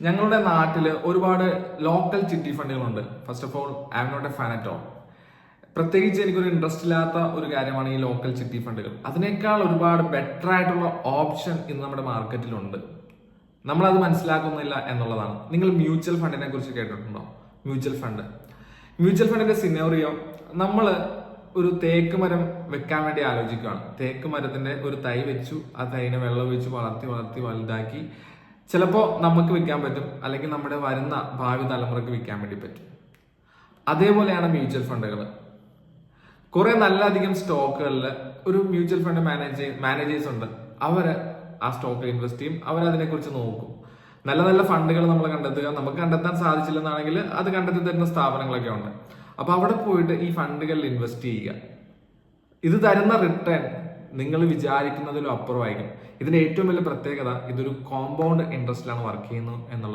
ഞങ്ങളുടെ നാട്ടിൽ ഒരുപാട് ലോക്കൽ ചിട്ടി ഫണ്ടുകളുണ്ട്. First of all I am not a fan at all. പ്രത്യേകിച്ച് എനിക്കൊരു ഇൻട്രസ്റ്റ് ഇല്ലാത്ത ഒരു കാര്യമാണ് ഈ ലോക്കൽ ചിട്ടി ഫണ്ടുകൾ. അതിനേക്കാൾ ഒരുപാട് ബെറ്റർ ആയിട്ടുള്ള ഓപ്ഷൻ ഇന്ന് നമ്മുടെ മാർക്കറ്റിലുണ്ട്. നമ്മളത് മനസ്സിലാക്കുന്നില്ല എന്നുള്ളതാണ്. നിങ്ങൾ മ്യൂച്വൽ ഫണ്ടിനെ കുറിച്ച് കേട്ടിട്ടുണ്ടോ? മ്യൂച്വൽ ഫണ്ടിന്റെ സിനോറിയോ, നമ്മൾ ഒരു തേക്ക് മരം വെക്കാൻ വേണ്ടി ആലോചിക്കുകയാണ്. തേക്ക് മരത്തിന്റെ ഒരു തൈ വെച്ചു, ആ തൈനെ വെള്ളം ഒഴിച്ച് വളർത്തി വലുതാക്കി ചിലപ്പോൾ നമുക്ക് വിൽക്കാൻ പറ്റും, അല്ലെങ്കിൽ നമ്മുടെ വരുന്ന ഭാവി തലമുറയ്ക്ക് വിൽക്കാൻ വേണ്ടി പറ്റും. അതേപോലെയാണ് മ്യൂച്വൽ ഫണ്ടുകൾ. കുറെ നല്ലധികം സ്റ്റോക്കുകളിൽ ഒരു മ്യൂച്വൽ ഫണ്ട് മാനേജേഴ്സ് ഉണ്ട്. അവര് ആ സ്റ്റോക്കിൽ ഇൻവെസ്റ്റ് ചെയ്യും, അവരതിനെക്കുറിച്ച് നോക്കും. നല്ല നല്ല ഫണ്ടുകൾ നമ്മൾ കണ്ടെത്തുക. നമുക്ക് കണ്ടെത്താൻ സാധിച്ചില്ലെന്നാണെങ്കിൽ അത് കണ്ടെത്തി തരുന്ന സ്ഥാപനങ്ങളൊക്കെ ഉണ്ട്. അപ്പൊ അവിടെ പോയിട്ട് ഈ ഫണ്ടുകളിൽ ഇൻവെസ്റ്റ് ചെയ്യുക. ഇത് തരുന്ന റിട്ടേൺ നിങ്ങൾ വിചാരിക്കുന്നതിലും അപ്പുറമായിരിക്കും. ഇതിന്റെ ഏറ്റവും വലിയ പ്രത്യേകത, ഇതൊരു കോമ്പൗണ്ട് ഇൻട്രസ്റ്റിലാണ് വർക്ക് ചെയ്യുന്നത് എന്നുള്ളത്.